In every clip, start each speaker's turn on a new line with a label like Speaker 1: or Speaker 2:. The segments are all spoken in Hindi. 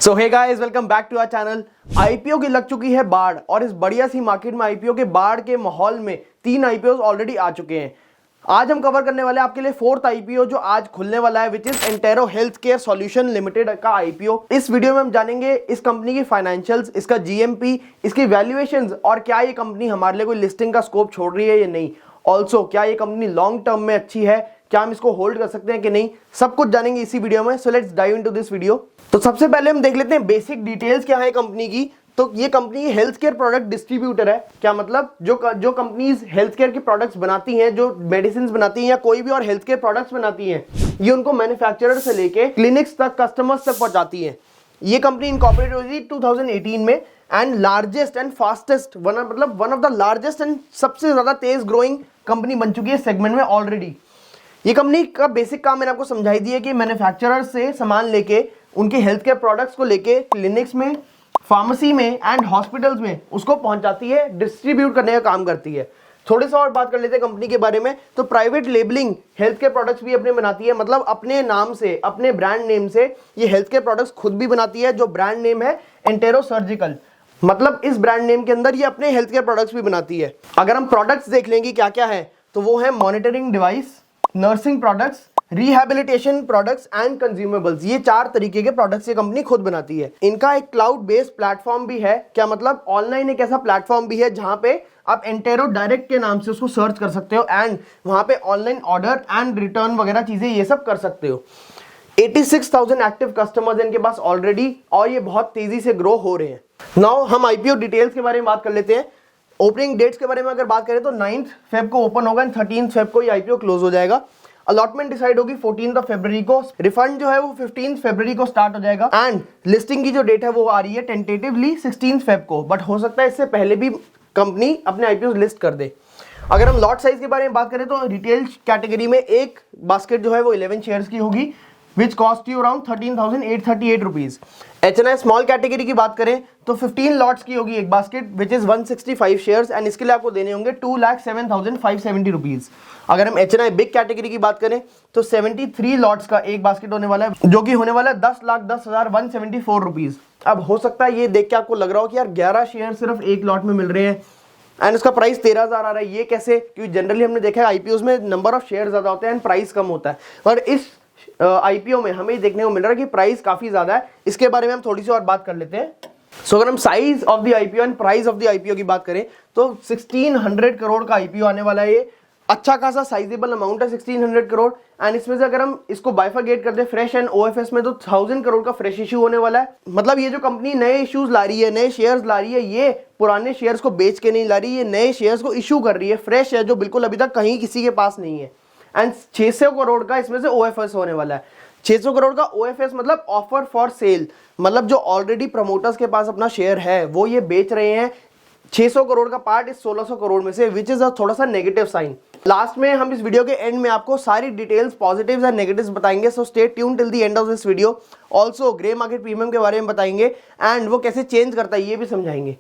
Speaker 1: So hey guys, welcome back to our channel. IPO की लग चुकी है बाढ़ और इस बढ़िया सी मार्केट में आईपीओ के बाढ़ के माहौल में 3 आईपीओ ऑलरेडी आ चुके हैं। आज हम कवर करने वाले हैं आपके लिए 4th आईपीओ जो आज खुलने वाला है, which is Entero health care solution limited का आईपीओ। इस वीडियो में हम जानेंगे इस कंपनी की फाइनेंशियल्स, इसका जीएमपी, इसकी वैल्यूएशंस और क्या ये कंपनी हमारे लिए कोई लिस्टिंग का स्कोप छोड़ रही है या नहीं। ऑल्सो क्या ये कंपनी लॉन्ग टर्म में अच्छी है, क्या हम इसको होल्ड कर सकते हैं कि नहीं, सब कुछ जानेंगे इसी वीडियो में। So let's dive into this video. तो सबसे पहले हम देख लेते हैं बेसिक डिटेल्स क्या है कंपनी की। तो ये company health care product distributor है। क्या मतलब, जो कंपनीज हेल्थ केयर के प्रोडक्ट्स बनाती हैं, जो मेडिसिन बनाती हैं या कोई भी और हेल्थ केयर प्रोडक्ट्स बनाती हैं, ये उनको मैन्युफैक्चरर से लेके क्लिनिक्स तक, कस्टमर्स तक पहुंचाती है। ये कंपनी इनकॉर्पोरेट हुई थी 2018 में and largest and fastest one of the largest and सबसे ज्यादा तेज ग्रोइंग कंपनी बन चुकी है सेगमेंट में ऑलरेडी। ये कंपनी का बेसिक काम मैंने आपको समझाई दी है कि मैन्युफैक्चरर से सामान लेके उनके हेल्थ केयर प्रोडक्ट्स को लेके क्लिनिक्स में, फार्मेसी में एंड हॉस्पिटल्स में उसको पहुंचाती है, डिस्ट्रीब्यूट करने का काम करती है। थोड़ी सा और बात कर लेते हैं कंपनी के बारे में। तो private labelling health care products भी अपने बनाती है, मतलब अपने नाम से, अपने ब्रांड नेम से ये हेल्थ केयर प्रोडक्ट्स खुद भी बनाती है, जो ब्रांड नेम है एंटेरो सर्जिकल। मतलब इस ब्रांड नेम के अंदर ये अपने हेल्थ केयर प्रोडक्ट्स भी बनाती है। अगर हम प्रोडक्ट्स देख लेंगे क्या क्या है, तो वो है monitoring device, nursing products, rehabilitation products and consumables. ये 4 तरीके के प्रोडक्ट्स ये कंपनी खुद बनाती है। इनका एक क्लाउड बेस्ड प्लेटफॉर्म भी है। क्या मतलब, ऑनलाइन एक ऐसा प्लेटफॉर्म भी है जहां पे आप एंटेरो डायरेक्ट के नाम से उसको सर्च कर सकते हो एंड वहां पे ऑनलाइन ऑर्डर एंड रिटर्न वगैरह चीजें ये सब कर सकते हो। 86,000 एक्टिव कस्टमर्स इनके पास ऑलरेडी, और ये बहुत तेजी से ग्रो हो रहे हैं। नाउ हम आईपीओ डिटेल्स के बारे में बात कर लेते हैं। ओपनिंग डेट्स के बारे में अगर बात करें तो 9th फेब को ओपन होगा एंड 13th फेब को ये आईपीओ क्लोज हो जाएगा। अलॉटमेंट डिसाइड होगी 14th फरवरी को। रिफंड जो है वो 15th फरवरी को स्टार्ट हो जाएगा एंड लिस्टिंग की जो डेट है वो आ रही है टेंटेटिवली 16th फेब को, बट हो सकता है इससे पहले भी कंपनी अपने आईपीओ लिस्ट कर दे। अगर हम लॉट साइज के बारे में बात करें तो रिटेल कैटेगरी में एक बास्केट जो है वो 11 शेयर्स की होगी, which cost you around 13,838 rupees. HNI small category की बात करें तो 15 लॉट्स की होगी एक basket, which is 165 shares and इसके लिए आपको देने होंगे 2,07,570 रुपीज। अगर हम एचएनआई बिग कैटेगरी की बात करें तो 73 लॉट्स का एक बास्केट होने वाला है, जो कि होने वाला है 10,10,174 रुपीज। अब हो सकता है ये देख के आपको लग रहा हो कि यार 11 शेयर सिर्फ एक लॉट में मिल रहे हैं एंड उसका प्राइस 13,000 आ रहा है, ये कैसे? क्योंकि जनरली हमने देखा है आईपीओ में नंबर ऑफ शेयर ज्यादा होते हैं एंड प्राइस कम होता है, और इस आईपीओ में हमें देखने को मिल रहा है कि प्राइस काफी ज्यादा है। इसके बारे में हम थोड़ी सी और बात कर लेते हैं। सो अगर हम size of the IPO and price of the IPO की बात करें तो 1600 करोड़ का आईपीओ आने वाला है। ये अच्छा खासा साइजेबल अमाउंट है 1600 करोड़ एंड इसमें से अगर हम इसको बाइफरगेट कर दे फ्रेश एंड ओएफएस में तो 1000 करोड़ का फ्रेश इशू होने वाला है। मतलब ये जो कंपनी नए इश्यूज ला रही है, नए शेयर्स ला रही है, ये पुराने शेयर्स को बेच के नहीं ला रही, ये नए शेयर्स को इशू कर रही है, फ्रेश है, जो बिल्कुल अभी तक कहीं किसी के पास नहीं है। एंड 600 करोड़ का इसमें से ओएफएस होने वाला है। 600 करोड़ का ओएफएस मतलब ऑफर फॉर सेल, मतलब जो ऑलरेडी प्रमोटर्स के पास अपना शेयर है वो ये बेच रहे हैं। 600 करोड़ का पार्ट इस 1600 करोड़ में से, विच इज थोड़ा सा नेगेटिव साइन। लास्ट में हम इस वीडियो के एंड में आपको सारी डिटेल्स, पॉजिटिव्स एंड नेगेटिव्स बताएंगे, so stay tune till the end of this video. Also grey market premium के बारे में बताएंगे एंड वो कैसे चेंज करता है ये भी समझाएंगे।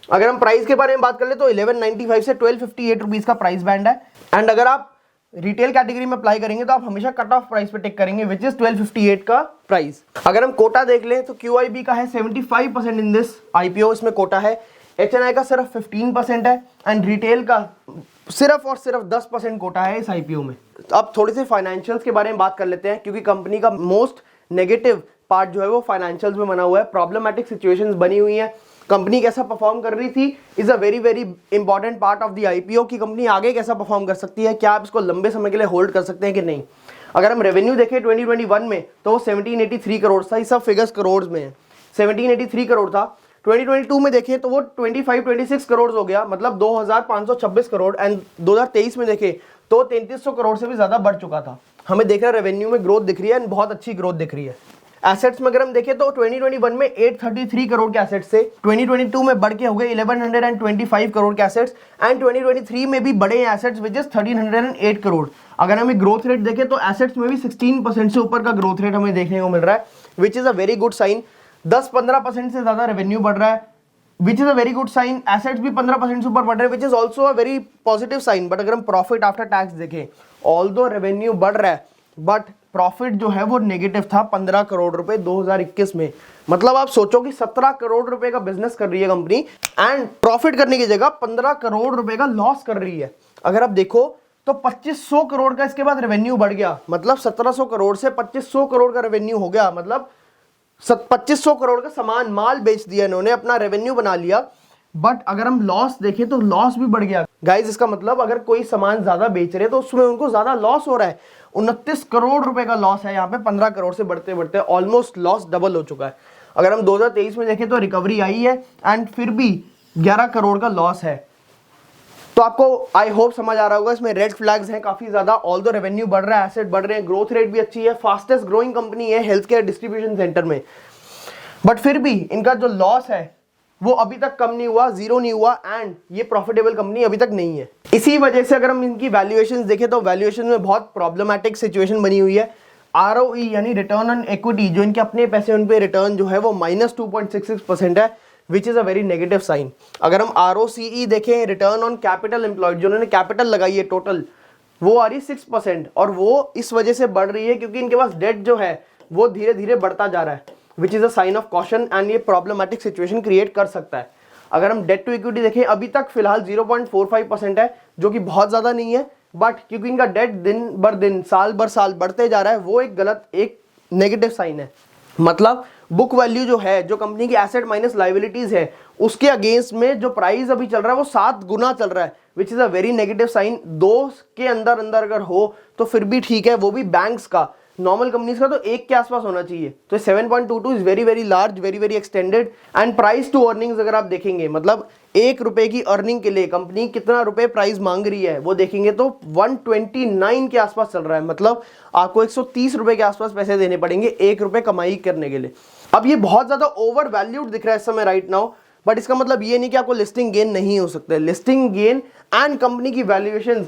Speaker 1: अगर हम प्राइस के बारे में बात कर ले तो 1195 से 1258 रुपीज का प्राइस बैंड है एंड अगर आप रिटेल कैटेगरी में अप्लाई करेंगे तो आप हमेशा कट ऑफ प्राइस पे टिक करेंगे, विच इज 1258 का प्राइस। अगर हम कोटा देख ले तो QIB का है 75% इन दिस आईपीओ, इसमें कोटा है। एचएनआई का सिर्फ 15% है एंड रिटेल का सिर्फ और सिर्फ 10% कोटा है इस आईपीओ में। अब थोड़ी सी फाइनेंशियल्स के बारे में बात कर लेते हैं, क्योंकि कंपनी का मोस्ट नेगेटिव पार्ट जो है वो फाइनेंशियल्स में बना हुआ है। प्रॉब्लमेटिक सिचुएशंस बनी हुई है, कंपनी कैसा परफॉर्म कर रही थी is a very very important part of the IPO की कंपनी आगे कैसा परफॉर्म कर सकती है, क्या आप इसको लंबे समय के लिए होल्ड कर सकते हैं कि नहीं। अगर हम रेवेन्यू देखें 2021 में तो वो 1783 करोड़ था, ये सब फिगर्स करोड़ में है, 1783 करोड़ था। 2022 में देखें तो वो 26 करोड़ हो गया, मतलब 2526 करोड़ एंड 2023 में देखें तो 3300 करोड़ से भी ज्यादा बढ़ चुका था। हमें देख रहा है रेवेन्यू में ग्रोथ दिख रही है एंड बहुत अच्छी ग्रोथ दिख रही है। एसेट्स में अगर हम देखें तो 2021 में 833 करोड़ के एसेट्स से 2022 में बढ़ के हो गए 1125 करोड़ के एसेट्स एंड 2023 में भी बड़े एसेट्स विच इज 1308 करोड़। अगर हमें ग्रोथ रेट देखें तो एसेट्स में भी 16% से ऊपर का ग्रोथ रेट हमें देखने को मिल रहा है, which is a very good sign. 10-15% से ज्यादा रेवेन्यू बढ़ रहा है, which is a very good sign. Assets भी 15% से ऊपर बढ़ रहे हैं, which is also a very positive sign. But अगर हम प्रॉफिट आफ्टर टैक्स देखें, ऑल्दो रेवेन्यू बढ़ रहा है बट प्रॉफिट जो है वो नेगेटिव था 15 करोड़ रुपए 2021 में। मतलब आप सोचो कि 17 करोड़ रुपए का बिजनेस कर रही है कंपनी एंड प्रॉफिट करने की जगह 15 करोड़ रुपए का लॉस कर रही है। अगर आप देखो तो 2500 करोड़ का इसके बाद रेवेन्यू बढ़ गया, मतलब 1700 करोड़ से 2500 करोड़ का रेवेन्यू हो गया, मतलब 2500 करोड़ का सामान माल बेच दिया इन्होंने, अपना रेवेन्यू बना लिया। बट अगर हम लॉस देखें तो लॉस भी बढ़ गया गाइज। इसका मतलब अगर कोई सामान ज्यादा बेच रहे हैं तो उसमें उनको ज्यादा लॉस हो रहा है। 29 करोड़ रुपए का लॉस है यहाँ पे, 15 करोड़ से बढ़ते बढ़ते ऑलमोस्ट लॉस डबल हो चुका है। अगर हम 2023 में देखें तो रिकवरी आई है एंड फिर भी 11 करोड़ का लॉस है। तो आपको आई होप समझ आ रहा होगा, इसमें रेड फ्लैग्स हैं काफी ज्यादा। ऑल द रेवेन्यू बढ़ रहा है, एसेट बढ़ रहे हैं, ग्रोथ रेट भी अच्छी है, फास्टेस्ट ग्रोइंग कंपनी है हेल्थ केयर डिस्ट्रीब्यूशन सेंटर में। बट फिर भी इनका जो लॉस है वो अभी तक कम नहीं हुआ, जीरो नहीं हुआ एंड ये प्रॉफिटेबल कंपनी अभी तक नहीं है। इसी वजह से अगर हम इनकी वैल्यूएशंस देखें तो वैल्यूएशन में बहुत प्रॉब्लमैटिक सिचुएशन बनी हुई है। ROE यानी रिटर्न ऑन इक्विटी, जो इनके अपने पैसे उन पे रिटर्न जो है वो -2.66% है, which is a very negative sign. अगर हम ROCE देखें, रिटर्न ऑन कैपिटल एम्प्लॉयड, जो उन्होंने कैपिटल लगाई है टोटल, वो आ रही 6% और वो इस वजह से बढ़ रही है क्योंकि इनके पास डेट जो है वो धीरे धीरे बढ़ता जा रहा है, which is a sign of caution and ये प्रॉब्लमैटिक सिचुएशन क्रिएट कर सकता है। अगर हम डेट टू इक्विटी देखें, अभी तक फिलहाल 0.45% है, जो कि बहुत ज्यादा नहीं है, बट क्योंकि इनका डेट दिन बर दिन साल भर साल बढ़ते जा रहा है, वो एक गलत एक नेगेटिव साइन है। मतलब बुक वैल्यू जो है, जो कंपनी की एसेट माइनस लाइबिलिटीज है, उसके अगेंस्ट में जो प्राइस अभी चल रहा है वो 7 गुना चल रहा है, which is a very negative sign. 2 के अंदर अंदर अगर हो तो फिर भी ठीक है, वो भी बैंक्स का। नॉर्मल कंपनीज का तो 1 के आसपास होना चाहिए। तो 7.22 is very very large, very very extended and price to earnings अगर आप देखेंगे, मतलब 1 रुपए की अर्निंग के लिए कंपनी कितना रुपए प्राइस मांग रही है वो देखेंगे तो 129 के आसपास चल रहा है। मतलब आपको 130 रुपए के आसपास पैसे देने पड़ेंगे 1 रुपए कमाई करने के लिए। अब ये बहुत ज्यादा ओवर वैल्यूड दिख रहा है इस समय राइट नाउ, बट इसका मतलब ये नहीं कि आपको लिस्टिंग गेन नहीं हो सकता है। लिस्टिंग गेन एंड कंपनी की वैल्यूएशन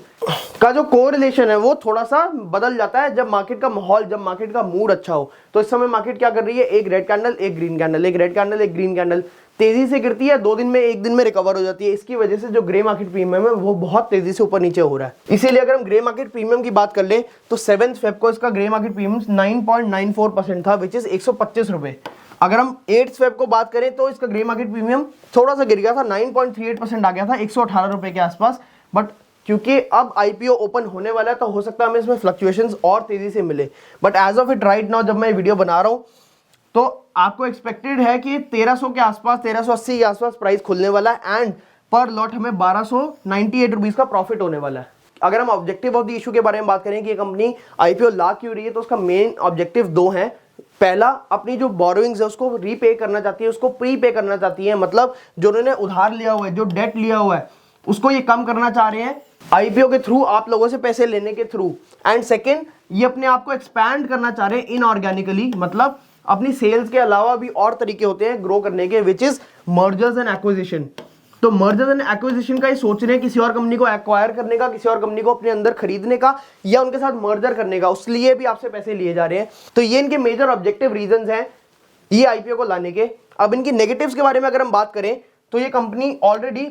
Speaker 1: का जो कोरिलेशन है वो थोड़ा सा बदल जाता है जब मार्केट का माहौल, जब मार्केट का मूड अच्छा हो। तो इस समय मार्केट क्या कर रही है, एक रेड कैंडल, एक ग्रीन कैंडल, एक रेड कैंडल, एक ग्रीन कैंडल, तेजी से गिरती है, 2 दिन में 1 दिन में रिकवर हो जाती है। इसकी वजह से जो ग्रे मार्केट प्रीमियम है वो बहुत तेजी से ऊपर नीचे हो रहा है। इसीलिए अगर हम ग्रे मार्केट प्रीमियम की बात कर ले तो 7 फेब को इसका ग्रे मार्केट प्रीमियम 9.94% था, विच इज 125 रुपए। अगर हम 8 फेब को बात करें तो इसका ग्रे मार्केट प्रीमियम थोड़ा सा गिर गया था, 9.38% आ गया था 118 रुपए के आसपास। बट क्योंकि अब IPO ओपन होने वाला है तो हो सकता है हमें इसमें फ्लक्चुएशंस और तेजी से मिले। But as of it right now जब मैं वीडियो बना रहा हूं तो आपको एक्सपेक्टेड है कि 1300 के आसपास, 1380 के आसपास प्राइस खुलने वाला है एंड पर लॉट हमें 1298 रुपीज का प्रॉफिट होने वाला है। अगर हम ऑब्जेक्टिव ऑफ द इशू के बारे में बात करें कि ये कंपनी IPO ला क्यों रही है, तो उसका मेन ऑब्जेक्टिव 2 है। पहला, अपनी जो बोरोइंग्स है उसको रीपे करना चाहती है, उसको प्रीपे करना चाहती है, मतलब जो उन्होंने उधार लिया हुआ है, जो डेट लिया हुआ है उसको ये कम करना चाह रहे हैं IPO के थ्रू, आप लोगों से पैसे लेने के थ्रू। एंड सेकेंड, ये अपने आप को एक्सपैंड करना चाह रहे हैं इनऑर्गेनिकली, मतलब अपनी सेल्स के अलावा भी और तरीके होते हैं ग्रो करने के, which is mergers and acquisition. तो मर्जर्स एंड एक्विजिशन का ही सोच रहे हैं, किसी और कंपनी को एक्वायर करने का, किसी और कंपनी को अपने अंदर खरीदने का या उनके साथ मर्जर करने का, उस लिए भी आपसे पैसे लिए जा रहे हैं। तो ये इनके मेजर ऑब्जेक्टिव रीजंस हैं ये IPO को लाने के। अब इनकी नेगेटिव्स के बारे में अगर हम बात करें तो ये कंपनी ऑलरेडी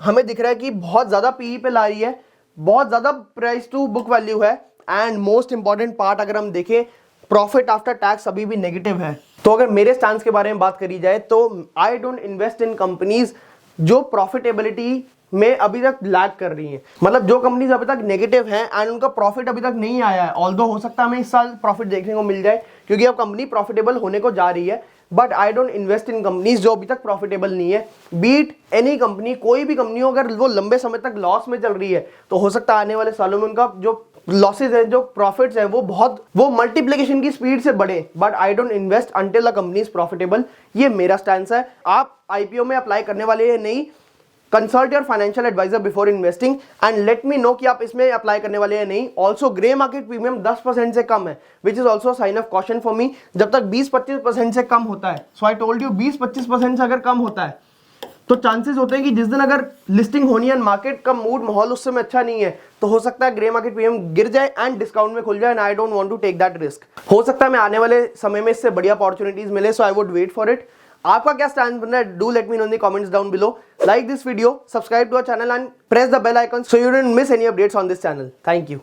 Speaker 1: हमें दिख रहा है कि बहुत ज्यादा PE पे ला रही है, बहुत ज्यादा प्राइस टू बुक वैल्यू है एंड मोस्ट इंपॉर्टेंट पार्ट अगर हम देखें, प्रॉफिट आफ्टर टैक्स अभी भी नेगेटिव है। तो अगर मेरे स्टांस के बारे में बात करी जाए तो I don't invest in companies जो प्रॉफिटेबिलिटी में अभी तक लैग कर रही हैं। मतलब जो कंपनीज अभी तक नेगेटिव हैं एंड उनका प्रॉफिट अभी तक नहीं आया है, ऑल्दो हो सकता है हमें इस साल प्रॉफिट देखने को मिल जाए क्योंकि अब कंपनी प्रॉफिटेबल होने को जा रही है, but I don't invest in companies जो अभी तक प्रॉफिटेबल नहीं है। बीट एनी कंपनी, कोई भी कंपनी हो, अगर वो लंबे समय तक लॉस में चल रही है तो हो सकता है आने वाले सालों में उनका जो लॉसेज है, जो प्रॉफिट्स है, वो मल्टीप्लिकेशन की स्पीड से बढ़े। But I don't invest until a company is profitable. ये मेरा स्टैंस है। आप IPO में अप्लाई करने वाले हैं नहीं, consult your financial advisor before investing and let me know कि आप इसमें अप्लाई करने वाले हैं नहीं। ऑल्सो ग्रे मार्केट प्रीमियम 10% से कम है, which is also sign of caution for me. जब तक 20-25% से कम होता है, सो आई टोल्ड यू 20-25% से अगर कम होता है तो चांसेस होते हैं कि जिस दिन अगर लिस्टिंग होनी है, मार्केट का मूड माहौल उस समय अच्छा नहीं है, तो हो सकता है ग्रे मार्केट प्रीमियम गिर जाए एंड डिस्काउंट में खुल जाए and I don't want to take that risk. हो सकता है मैं आने वाले समय में इससे बढ़िया अपॉर्चुनिटीज मिले, so I would wait for it. आपका क्या स्टैंड बन रहा है? Do let me know in the comments down below. Like this video, subscribe to our channel and press the bell icon so you don't miss any updates on this channel. Thank you.